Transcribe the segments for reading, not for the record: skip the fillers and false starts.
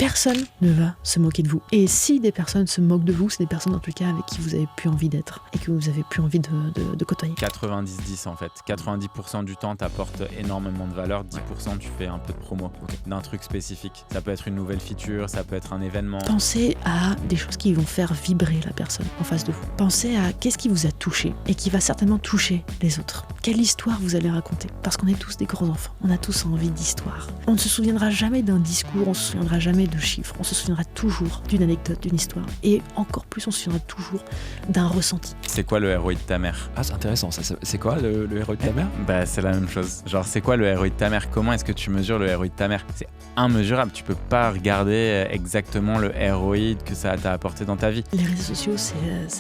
personne ne va se moquer de vous. Et si des personnes se moquent de vous, c'est des personnes en tout cas avec qui vous avez plus envie d'être et que vous avez plus envie de côtoyer. 90-10 en fait. 90% du temps t'apporte énormément de valeur, 10% tu fais un peu de promo d'un truc spécifique. Ça peut être une nouvelle feature, ça peut être un événement. Pensez à des choses qui vont faire vibrer la personne en face de vous. Pensez à qu'est-ce qui vous a touché et qui va certainement toucher les autres. Quelle histoire vous allez raconter? Parce qu'on est tous des gros enfants, on a tous envie d'histoire. On ne se souviendra jamais d'un discours, on ne se souviendra jamais de chiffres, on se souviendra toujours d'une anecdote, d'une histoire. Et encore plus, on se souviendra toujours d'un ressenti. C'est quoi le ROI de ta mère? Ah, c'est intéressant, ça. C'est quoi le ROI de ta mère? Bah, c'est la même chose. Genre, c'est quoi le ROI de ta mère? Comment est-ce que tu mesures le ROI de ta mère? C'est immesurable. Tu peux pas regarder exactement le ROI que ça t'a apporté dans ta vie. Les réseaux sociaux, ça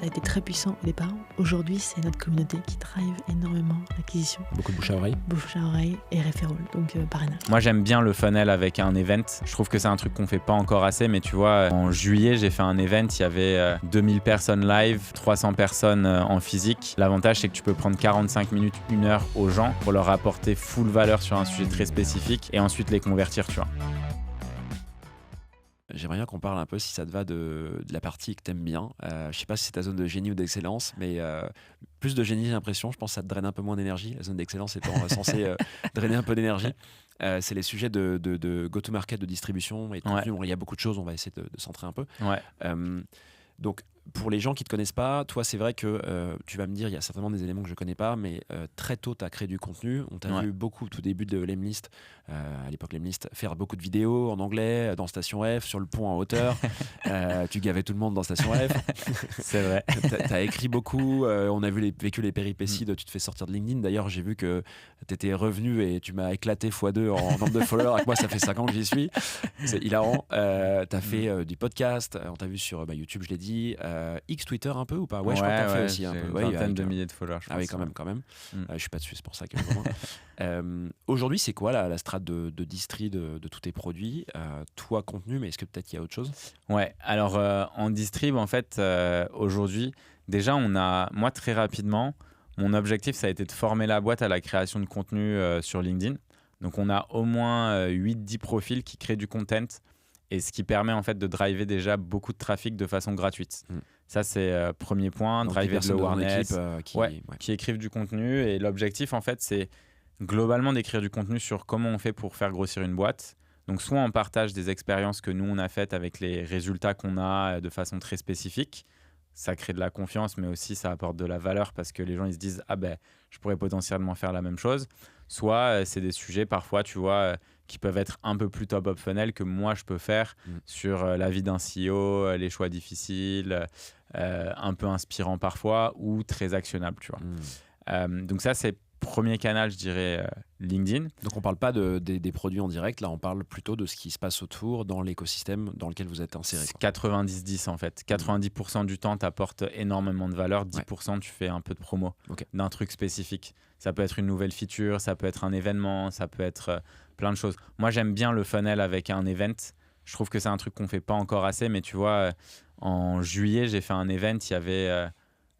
a été très puissant au départ. Aujourd'hui, c'est notre communauté qui drive énormément l'acquisition. Beaucoup de bouche à oreille. Bouche à oreille et referral, donc parrainage. Moi, j'aime bien le funnel avec un event. Je trouve que c'est un truc qu'on fait pas encore assez, mais tu vois, en juillet, j'ai fait un event, il y avait 2000 personnes live, 300 personnes en physique. L'avantage, c'est que tu peux prendre 45 minutes, 1 heure aux gens pour leur apporter full valeur sur un sujet très spécifique et ensuite les convertir, tu vois. J'aimerais bien qu'on parle un peu, si ça te va, de la partie que t'aimes bien. Je sais pas si c'est ta zone de génie ou d'excellence, mais plus de génie, j'ai l'impression. Je pense que ça te draine un peu moins d'énergie. La zone d'excellence étant censée drainer un peu d'énergie. C'est les sujets de go-to-market, de distribution et de contenu. Bon, il y a beaucoup de choses, on va essayer de centrer un peu. Ouais. Donc, pour les gens qui ne te connaissent pas, toi, c'est vrai que tu vas me dire, il y a certainement des éléments que je ne connais pas, mais très tôt, tu as créé du contenu. On t'a vu beaucoup, au tout début de Lemlist, à l'époque Lemlist, faire beaucoup de vidéos en anglais, dans Station F, sur le pont en hauteur. Tu gavais tout le monde dans Station F. C'est vrai. Tu as écrit beaucoup. On a vécu les péripéties de tu te fais sortir de LinkedIn. D'ailleurs, j'ai vu que tu étais revenu et tu m'as éclaté x2 en nombre de followers. Avec moi, ça fait 5 ans que j'y suis. C'est hilarant. Tu as fait du podcast. On t'a vu sur YouTube, je l'ai dit. X Twitter un peu ou pas? Ouais, je crois que t'as fait aussi un peu. Une vingtaine de milliers de followers, je pense. Ah oui, quand même. Je suis pas dessus, c'est pour ça que aujourd'hui, c'est quoi la strate de distri de tous tes produits? Toi, contenu, mais est-ce que peut-être il y a autre chose? Ouais, alors en distrib, en fait, aujourd'hui, déjà, moi, très rapidement, mon objectif, ça a été de former la boîte à la création de contenu sur LinkedIn. Donc, on a au moins 8-10 profils qui créent du content. Et ce qui permet en fait de driver déjà beaucoup de trafic de façon gratuite. Ça, c'est premier point, donc driver de l'awareness, qui écrivent du contenu. Et l'objectif, en fait, c'est globalement d'écrire du contenu sur comment on fait pour faire grossir une boîte. Donc, soit on partage des expériences que nous, on a faites avec les résultats qu'on a de façon très spécifique. Ça crée de la confiance, mais aussi ça apporte de la valeur parce que les gens ils se disent « Ah ben, je pourrais potentiellement faire la même chose ». Soit c'est des sujets parfois, tu vois, qui peuvent être un peu plus top of funnel que moi je peux faire sur la vie d'un CEO, les choix difficiles, un peu inspirants parfois ou très actionnables, tu vois. Donc ça, c'est premier canal, je dirais, LinkedIn. Donc on parle pas des produits en direct, là on parle plutôt de ce qui se passe autour dans l'écosystème dans lequel vous êtes inséré. 90-10 en fait. 90% du temps t'apporte énormément de valeur, 10% tu fais un peu de promo d'un truc spécifique. Ça peut être une nouvelle feature, ça peut être un événement, ça peut être plein de choses. Moi j'aime bien le funnel avec un event. Je trouve que c'est un truc qu'on fait pas encore assez, mais tu vois, en juillet j'ai fait un event, il y avait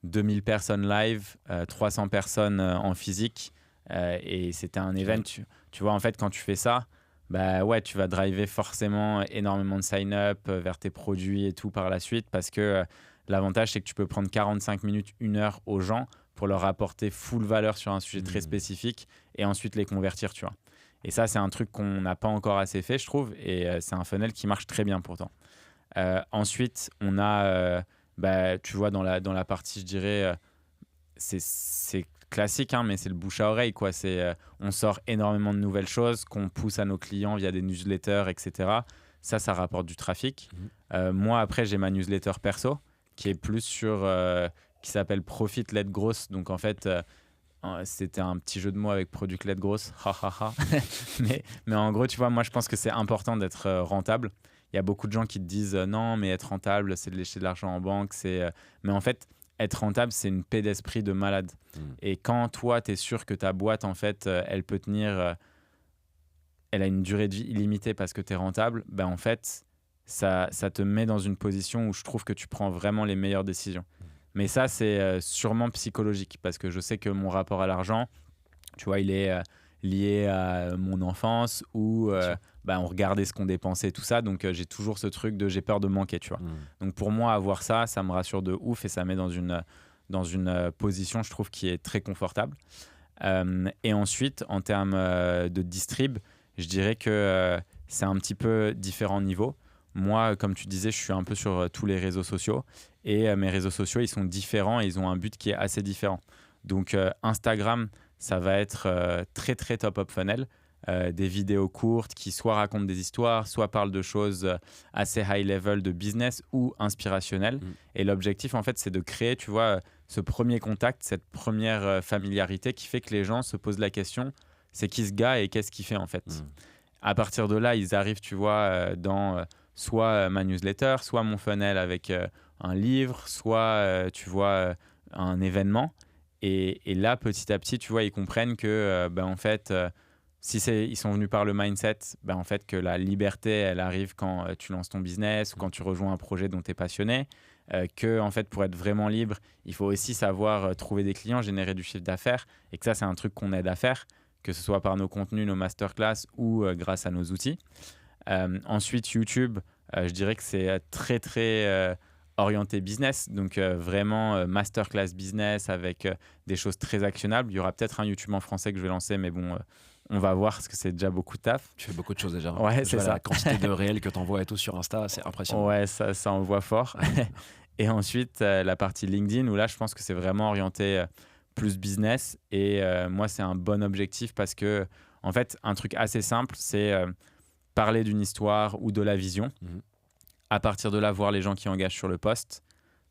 2000 personnes live, 300 personnes en physique. Et c'était un event, tu vois, en fait, quand tu fais ça, bah ouais, tu vas driver forcément énormément de sign-up vers tes produits et tout par la suite parce que l'avantage, c'est que tu peux prendre 45 minutes, 1 heure aux gens pour leur apporter full valeur sur un sujet très spécifique et ensuite les convertir, tu vois. Et ça, c'est un truc qu'on n'a pas encore assez fait, je trouve, et c'est un funnel qui marche très bien pourtant. Ensuite, on a, tu vois, dans la partie, je dirais, c'est classique, hein, mais c'est le bouche à oreille, quoi. On sort énormément de nouvelles choses qu'on pousse à nos clients via des newsletters, etc. Ça rapporte du trafic. Moi, après, j'ai ma newsletter perso qui est plus qui s'appelle Profit Led Growth. Donc, en fait, c'était un petit jeu de mots avec Product Led Growth. mais en gros, tu vois, moi, je pense que c'est important d'être rentable. Il y a beaucoup de gens qui te disent non, mais être rentable, c'est de lécher de l'argent en banque. Mais en fait, être rentable, c'est une paix d'esprit de malade. Et quand toi, tu es sûr que ta boîte, en fait, elle peut tenir, elle a une durée de vie illimitée parce que tu es rentable, ben en fait, ça te met dans une position où je trouve que tu prends vraiment les meilleures décisions. Mais ça, c'est sûrement psychologique parce que je sais que mon rapport à l'argent, tu vois, il est liées à mon enfance ou on regardait ce qu'on dépensait, tout ça. Donc, j'ai toujours ce truc de j'ai peur de manquer, tu vois. Donc, pour moi, avoir ça me rassure de ouf et ça met dans une position, je trouve, qui est très confortable. Et ensuite, en termes de distrib, je dirais que c'est un petit peu différents niveaux. Moi, comme tu disais, je suis un peu sur tous les réseaux sociaux et mes réseaux sociaux, ils sont différents et ils ont un but qui est assez différent. Donc, Instagram, ça va être très, très top of funnel. Des vidéos courtes qui soit racontent des histoires, soit parlent de choses assez high level de business ou inspirationnelles. Et l'objectif, en fait, c'est de créer, tu vois, ce premier contact, cette première familiarité qui fait que les gens se posent la question, c'est qui ce gars et qu'est-ce qu'il fait, en fait. À partir de là, ils arrivent, tu vois, dans soit ma newsletter, soit mon funnel avec un livre, soit, tu vois, un événement. Et là, petit à petit, tu vois, ils comprennent que, en fait, si ils sont venus par le mindset, en fait, que la liberté, elle arrive quand tu lances ton business ou quand tu rejoins un projet dont tu es passionné. Que, en fait, pour être vraiment libre, il faut aussi savoir trouver des clients, générer du chiffre d'affaires. Et que ça, c'est un truc qu'on aide à faire, que ce soit par nos contenus, nos masterclass ou grâce à nos outils. Ensuite, YouTube, je dirais que c'est très, très orienté business. Donc, vraiment masterclass business avec des choses très actionnables. Il y aura peut-être un YouTube en français que je vais lancer, mais bon, on va voir parce que c'est déjà beaucoup de taf. Tu fais beaucoup de choses déjà. Ouais, c'est ça. La quantité de réels que tu envoies et tout sur Insta, c'est impressionnant. Ouais, ça envoie fort. Et ensuite, la partie LinkedIn, où là, je pense que c'est vraiment orienté plus business. Et moi, c'est un bon objectif parce que, en fait, un truc assez simple, c'est parler d'une histoire ou de la vision. À partir de là, voir les gens qui engagent sur le poste.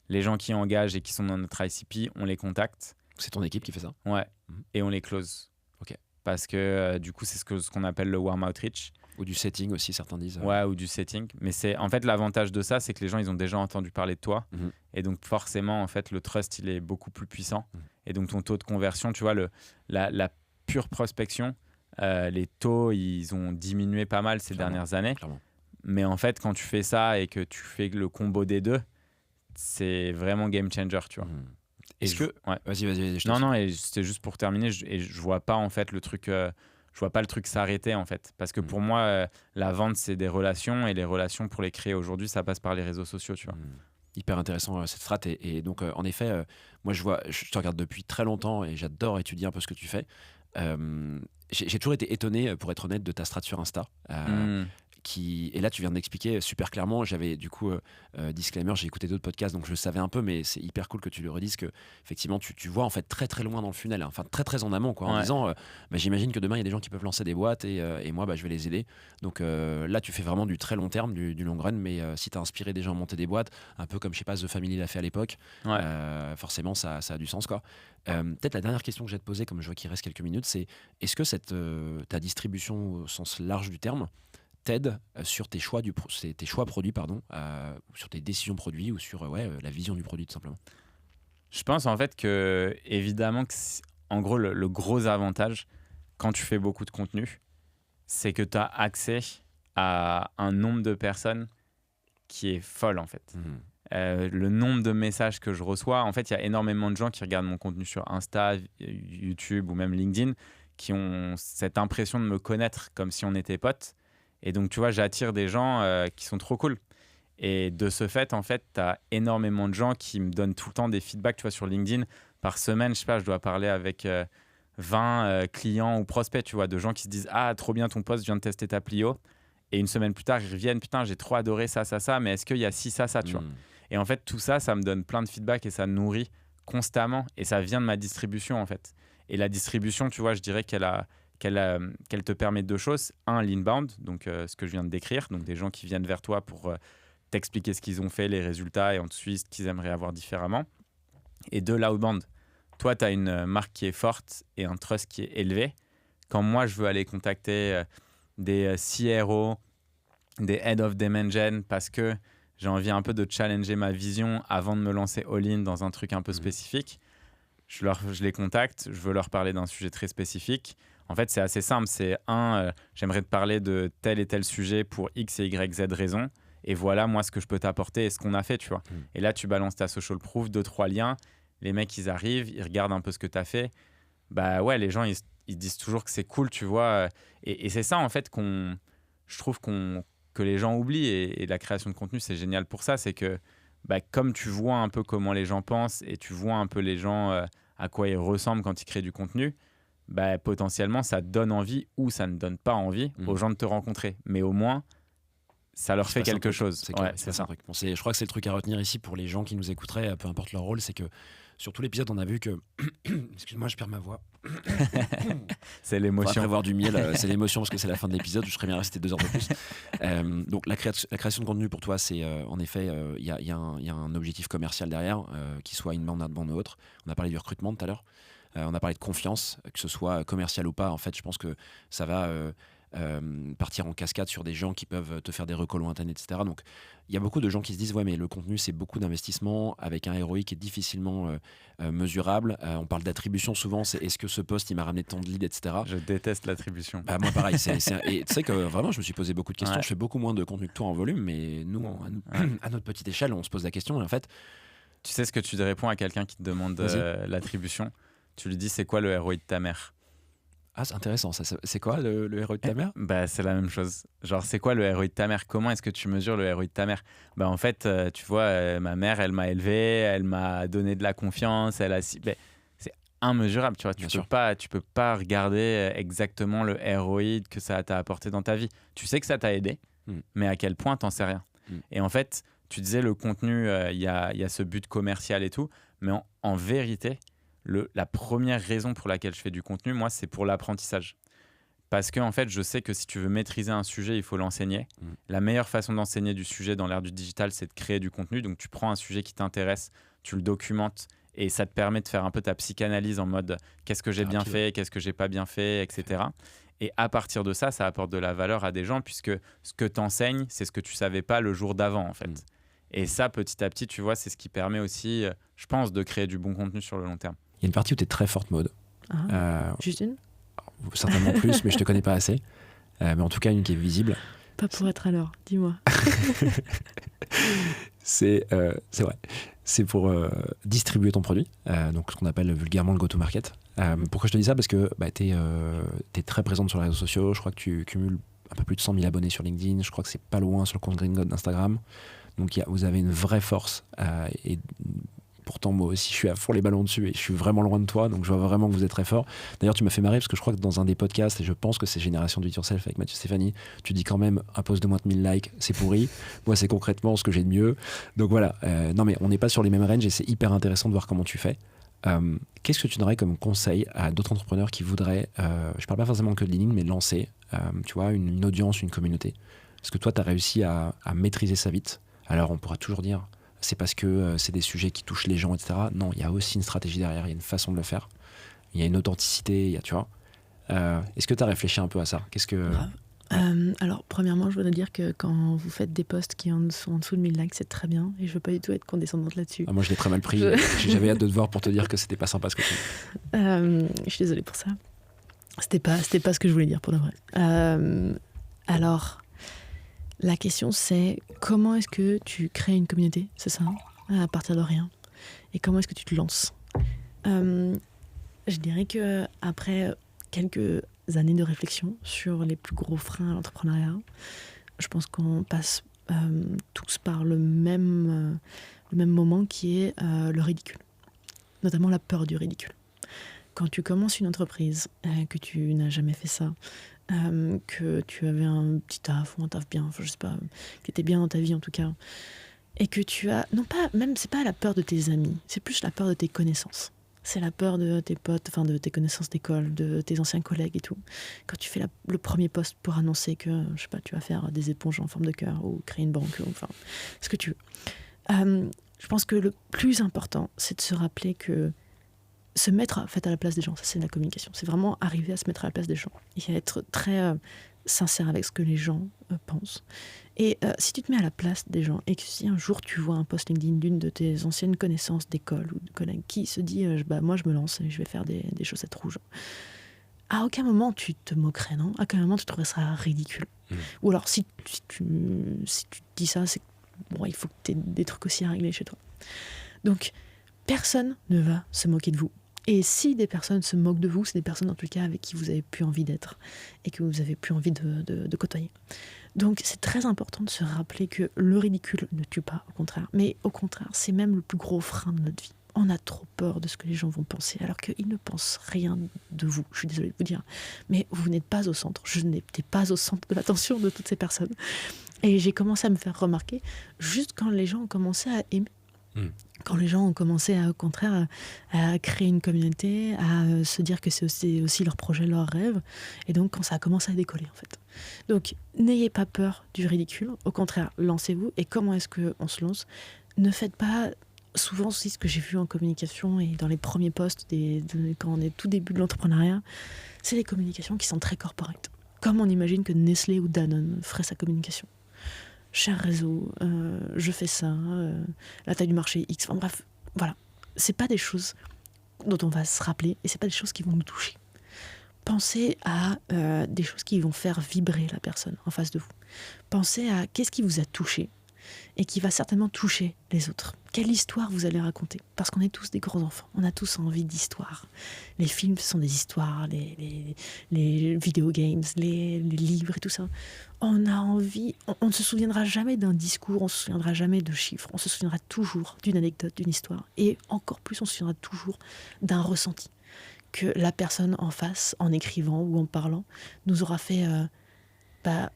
Les gens qui engagent et qui sont dans notre ICP, on les contacte. C'est ton équipe qui fait ça? Ouais. Et on les close. Ok. Parce que du coup, c'est ce qu'on appelle le warm outreach. Ou du setting aussi, certains disent. Ouais, ou du setting. Mais en fait, l'avantage de ça, c'est que les gens, ils ont déjà entendu parler de toi. Et donc, forcément, en fait, le trust, il est beaucoup plus puissant. Et donc, ton taux de conversion, tu vois, la pure prospection, les taux, ils ont diminué pas mal ces dernières années. Clairement. Mais en fait, quand tu fais ça et que tu fais le combo des deux, c'est vraiment game changer, tu vois. Est-ce que... Ouais. Vas-y. Non, et c'était juste pour terminer. Je vois pas, en fait, le truc... je vois pas le truc s'arrêter, en fait. Parce que pour moi, la vente, c'est des relations. Et les relations, pour les créer aujourd'hui, ça passe par les réseaux sociaux, tu vois. Hyper intéressant cette strat. Et donc, en effet, moi, je te regarde depuis très longtemps et j'adore étudier un peu ce que tu fais. J'ai toujours été étonné, pour être honnête, de ta strat sur Insta. Et là, tu viens d'expliquer super clairement. J'avais du coup, disclaimer, j'ai écouté d'autres podcasts, donc je le savais un peu, mais c'est hyper cool que tu le redises, que effectivement, tu vois en fait très très loin dans le funnel, enfin très très en amont, quoi, en disant, j'imagine que demain il y a des gens qui peuvent lancer des boîtes et moi, je vais les aider. Donc là, tu fais vraiment du très long terme, du long run, mais si tu as inspiré des gens à monter des boîtes, un peu comme je sais pas, The Family l'a fait à l'époque, forcément, ça a du sens, quoi. Peut-être la dernière question que j'ai à te poser, comme je vois qu'il reste quelques minutes, c'est est-ce que ta distribution au sens large du terme t'aide sur tes choix produits, sur tes décisions produits ou sur la vision du produit, tout simplement? Je pense en fait que, évidemment, en gros, le gros avantage quand tu fais beaucoup de contenu, c'est que tu as accès à un nombre de personnes qui est folle, en fait. Le nombre de messages que je reçois, en fait, il y a énormément de gens qui regardent mon contenu sur Insta, YouTube ou même LinkedIn qui ont cette impression de me connaître comme si on était potes. Et donc, tu vois, j'attire des gens qui sont trop cool. Et de ce fait, en fait, tu as énormément de gens qui me donnent tout le temps des feedbacks, tu vois, sur LinkedIn. Par semaine, je sais pas, je dois parler avec 20 clients ou prospects, tu vois, de gens qui se disent « Ah, trop bien ton post, je viens de tester ta Plio. » Et une semaine plus tard, ils reviennent « Putain, j'ai trop adoré ça, mais est-ce qu'il y a ci, ça, tu vois. Et en fait, tout ça, ça me donne plein de feedbacks et ça nourrit constamment. Et ça vient de ma distribution, en fait. Et la distribution, tu vois, je dirais qu'elle te permet deux choses. Un, l'inbound, donc ce que je viens de décrire, donc des gens qui viennent vers toi pour t'expliquer ce qu'ils ont fait, les résultats et ensuite ce qu'ils aimeraient avoir différemment. Et deux, l'outbound. Toi, tu as une marque qui est forte et un trust qui est élevé. Quand moi, je veux aller contacter des CRO, des Head of Demand Gen parce que j'ai envie un peu de challenger ma vision avant de me lancer all-in dans un truc un peu spécifique, je les contacte, je veux leur parler d'un sujet très spécifique. En fait, c'est assez simple. C'est j'aimerais te parler de tel et tel sujet pour X et Y, Z raisons. Et voilà, moi, ce que je peux t'apporter et ce qu'on a fait, tu vois. Et là, tu balances ta social proof, 2-3 liens. Les mecs, ils arrivent, ils regardent un peu ce que tu as fait. Bah ouais, les gens, ils disent toujours que c'est cool, tu vois. Et c'est ça, en fait, je trouve que les gens oublient. Et la création de contenu, c'est génial pour ça. C'est que comme tu vois un peu comment les gens pensent et tu vois un peu les gens à quoi ils ressemblent quand ils créent du contenu, potentiellement, ça donne envie ou ça ne donne pas envie aux gens de te rencontrer. Mais au moins, ça leur fait quelque chose. C'est ça. Bon, je crois que c'est le truc à retenir ici pour les gens qui nous écouteraient, peu importe leur rôle, c'est que sur tout l'épisode, on a vu que... Excuse-moi, je perds ma voix. C'est l'émotion. Après avoir du miel, c'est l'émotion parce que c'est la fin de l'épisode. Je serais bien resté 2 heures de plus. Donc la création de contenu pour toi, c'est en effet, il y a un objectif commercial derrière, qui soit inbound, outbound ou autre. On a parlé du recrutement tout à l'heure. On a parlé de confiance, que ce soit commercial ou pas. En fait, je pense que ça va partir en cascade sur des gens qui peuvent te faire des recos lointaines, etc. Donc, il y a beaucoup de gens qui se disent « Ouais, mais le contenu, c'est beaucoup d'investissement avec un ROI qui est difficilement mesurable. » On parle d'attribution souvent. C'est « Est-ce que ce poste, il m'a ramené tant de leads, etc. » Je déteste l'attribution. Moi, pareil. Et tu sais que vraiment, je me suis posé beaucoup de questions. Je fais beaucoup moins de contenu que toi en volume, mais nous, à notre petite échelle, on se pose la question. Et en fait... Tu sais ce que tu réponds à quelqu'un qui te demande l'attribution? Tu lui dis « C'est quoi le ROI de ta mère ?» Ah, c'est intéressant. C'est quoi le ROI de ta mère? C'est la même chose. Genre, c'est quoi le ROI de ta mère? Comment est-ce que tu mesures le ROI de ta mère? En fait, tu vois, ma mère, elle m'a élevé, elle m'a donné de la confiance, c'est immesurable, tu vois. Tu peux pas regarder exactement le ROI que ça t'a apporté dans ta vie. Tu sais que ça t'a aidé, mais à quel point, t'en sais rien. Et en fait, tu disais le contenu, il y a ce but commercial et tout, mais en vérité, la première raison pour laquelle je fais du contenu, moi, c'est pour l'apprentissage. Parce que en fait, je sais que si tu veux maîtriser un sujet, il faut l'enseigner. La meilleure façon d'enseigner du sujet dans l'ère du digital, c'est de créer du contenu. Donc, tu prends un sujet qui t'intéresse, tu le documentes et ça te permet de faire un peu ta psychanalyse en mode qu'est-ce que j'ai bien fait, qu'est-ce que j'ai pas bien fait, etc. Et à partir de ça, ça apporte de la valeur à des gens puisque ce que tu enseignes, c'est ce que tu savais pas le jour d'avant, en fait. Et ça, petit à petit, tu vois, c'est ce qui permet aussi, je pense, de créer du bon contenu sur le long terme. Il y a une partie où tu es très forte, Maud. Juste une? Certainement plus, mais je te connais pas assez. Mais en tout cas, une qui est visible. Pas pour être à l'heure, dis-moi. C'est vrai. C'est pour distribuer ton produit, donc ce qu'on appelle vulgairement le go-to-market. Pourquoi je te dis ça? Parce que tu es très présente sur les réseaux sociaux. Je crois que tu cumules un peu plus de 100 000 abonnés sur LinkedIn. Je crois que c'est pas loin sur le compte Green God d'Instagram. Donc vous avez une vraie force. Et pourtant, moi aussi, je suis à fond les ballons dessus et je suis vraiment loin de toi. Donc, je vois vraiment que vous êtes très fort. D'ailleurs, tu m'as fait marrer parce que je crois que dans un des podcasts, et je pense que c'est Génération Do It Yourself avec Mathieu Stéphanie, tu dis quand même un post de moins de 1000 likes, c'est pourri. Moi, c'est concrètement ce que j'ai de mieux. Donc voilà. Non, mais on n'est pas sur les mêmes ranges et c'est hyper intéressant de voir comment tu fais. Qu'est-ce que tu donnerais comme conseil à d'autres entrepreneurs qui voudraient, je parle pas forcément que de LinkedIn, mais lancer, tu vois, une audience, une communauté? Parce que toi, tu as réussi à maîtriser ça vite. Alors, on pourra toujours dire c'est parce que c'est des sujets qui touchent les gens, etc. Non, il y a aussi une stratégie derrière, il y a une façon de le faire. Il y a une authenticité, tu vois. Est-ce que tu as réfléchi un peu à ça? Qu'est-ce que... Alors, premièrement, je voudrais dire que quand vous faites des posts qui sont en dessous de 1000 likes, c'est très bien. Et je ne veux pas du tout être condescendante là-dessus. Moi, je l'ai très mal pris. J'avais hâte de te voir pour te dire que c'était pas sympa ce que tu dis. Je suis désolée pour ça. C'était pas ce que je voulais dire pour de vrai. Alors... La question, c'est comment est-ce que tu crées une communauté, c'est ça, à partir de rien? Et comment est-ce que tu te lances? Je dirais qu'après quelques années de réflexion sur les plus gros freins à l'entrepreneuriat, je pense qu'on passe tous par le même moment qui est le ridicule, notamment la peur du ridicule. Quand tu commences une entreprise, que tu n'as jamais fait ça, que tu avais un petit taf ou un taf bien, enfin, je sais pas, qui était bien dans ta vie en tout cas, et que tu as, non pas, même c'est pas la peur de tes amis, c'est plus la peur de tes connaissances. C'est la peur de tes potes, enfin de tes connaissances d'école, de tes anciens collègues et tout. Quand tu fais le premier post pour annoncer que, je sais pas, tu vas faire des éponges en forme de cœur ou créer une banque, ou, enfin, ce que tu veux. Je pense que le plus important, c'est de se rappeler que se mettre en fait, à la place des gens, ça c'est de la communication. C'est vraiment arriver à se mettre à la place des gens et à être très sincère avec ce que les gens pensent. Et si tu te mets à la place des gens et que si un jour tu vois un post LinkedIn d'une de tes anciennes connaissances d'école ou de collègues qui se dit moi je me lance et je vais faire des chaussettes rouges, à aucun moment tu te moquerais, non? À aucun moment tu trouverais ça ridicule. Ou alors si tu dis ça, c'est bon, il faut que tu aies des trucs aussi à régler chez toi. Donc personne ne va se moquer de vous. Et si des personnes se moquent de vous, c'est des personnes en tout cas avec qui vous avez plus envie d'être et que vous avez plus envie de côtoyer. Donc c'est très important de se rappeler que le ridicule ne tue pas, au contraire. Mais au contraire, c'est même le plus gros frein de notre vie. On a trop peur de ce que les gens vont penser, alors qu'ils ne pensent rien de vous. Je suis désolée de vous dire. Mais vous n'êtes pas au centre. Je n'étais pas au centre de l'attention de toutes ces personnes. Et j'ai commencé à me faire remarquer juste quand les gens ont commencé à aimer. Quand les gens ont commencé au contraire à créer une communauté, à se dire que c'est aussi leur projet, leur rêve, et donc quand ça a commencé à décoller en fait. Donc n'ayez pas peur du ridicule, au contraire, lancez-vous. Et comment est-ce qu'on se lance? Ne faites pas, souvent aussi ce que j'ai vu en communication et dans les premiers posts, quand on est tout début de l'entrepreneuriat, c'est les communications qui sont très corporate. Comme on imagine que Nestlé ou Danone ferait sa communication. Cher réseau, je fais ça, la taille du marché X, enfin bref, voilà. C'est pas des choses dont on va se rappeler et c'est pas des choses qui vont nous toucher. Pensez à des choses qui vont faire vibrer la personne en face de vous. Pensez à qu'est-ce qui vous a touché et qui va certainement toucher les autres. Quelle histoire vous allez raconter? Parce qu'on est tous des gros enfants, on a tous envie d'histoire. Les films, ce sont des histoires, les video games, les livres et tout ça. On a envie, on ne se souviendra jamais d'un discours, on ne se souviendra jamais de chiffres, on se souviendra toujours d'une anecdote, d'une histoire. Et encore plus, on se souviendra toujours d'un ressenti que la personne en face, en écrivant ou en parlant, nous aura fait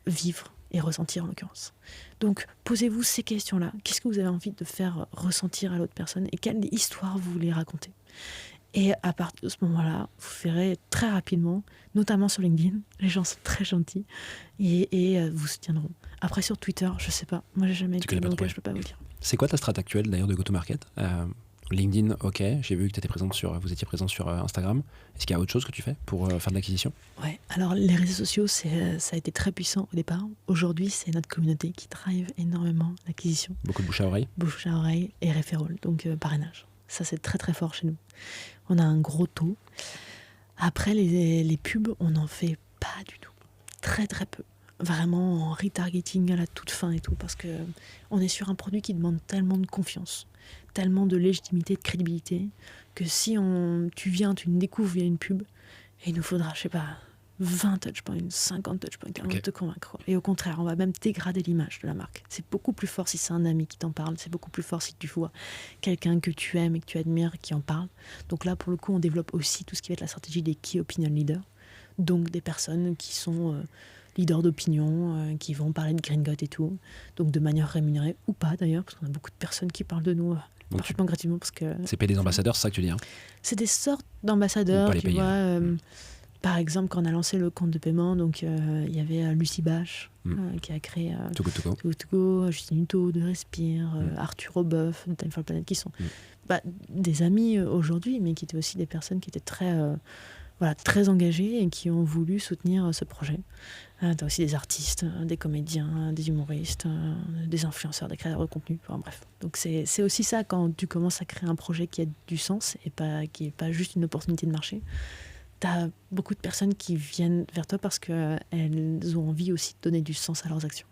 vivre et ressentir en l'occurrence. Donc posez-vous ces questions-là. Qu'est-ce que vous avez envie de faire ressentir à l'autre personne et quelle histoire vous voulez raconter? Et à partir de ce moment-là, vous verrez très rapidement, notamment sur LinkedIn, les gens sont très gentils et vous soutiendront. Après sur Twitter, je sais pas, moi j'ai jamais été, donc je peux pas vous dire. C'est quoi ta strat actuelle d'ailleurs de go-to-market? LinkedIn, ok, j'ai vu que vous étiez présent sur Instagram. Est-ce qu'il y a autre chose que tu fais pour faire de l'acquisition? Ouais, alors les réseaux sociaux, ça a été très puissant au départ. Aujourd'hui, c'est notre communauté qui drive énormément l'acquisition. Beaucoup de bouche à oreille? Bouche à oreille et referral, donc parrainage. Ça, c'est très très fort chez nous. On a un gros taux. Après, les pubs, on n'en fait pas du tout. Très très peu. Vraiment en retargeting à la toute fin et tout, parce qu'on est sur un produit qui demande tellement de confiance, tellement de légitimité, de crédibilité, que si tu nous découvres via une pub, il nous faudra, je sais pas, 20 touchpoints, 50 touchpoints avant de te convaincre. Et au contraire, on va même dégrader l'image de la marque. C'est beaucoup plus fort si c'est un ami qui t'en parle, c'est beaucoup plus fort si tu vois quelqu'un que tu aimes et que tu admires qui en parle. Donc là, pour le coup, on développe aussi tout ce qui va être la stratégie des Key Opinion Leaders, donc des personnes qui sont leaders d'opinion, qui vont parler de Green Got et tout, donc de manière rémunérée ou pas d'ailleurs, parce qu'on a beaucoup de personnes qui parlent de nous parfaitement gratuitement. Parce que c'est des ambassadeurs, c'est ça que tu dis, hein? C'est des sortes d'ambassadeurs, tu vois. Par exemple, quand on a lancé le compte de paiement, donc il y avait Lucie Bache qui a créé Too Good To Go, Justine Hutto de Respire, Arthur Aubeuf de Time for Planet, qui sont des amis aujourd'hui, mais qui étaient aussi des personnes qui étaient très engagées et qui ont voulu soutenir ce projet. T'as aussi des artistes, des comédiens, des humoristes, des influenceurs, des créateurs de contenu, enfin bref. Donc c'est aussi ça quand tu commences à créer un projet qui a du sens et qui n'est pas juste une opportunité de marché. T'as beaucoup de personnes qui viennent vers toi parce qu'elles ont envie aussi de donner du sens à leurs actions.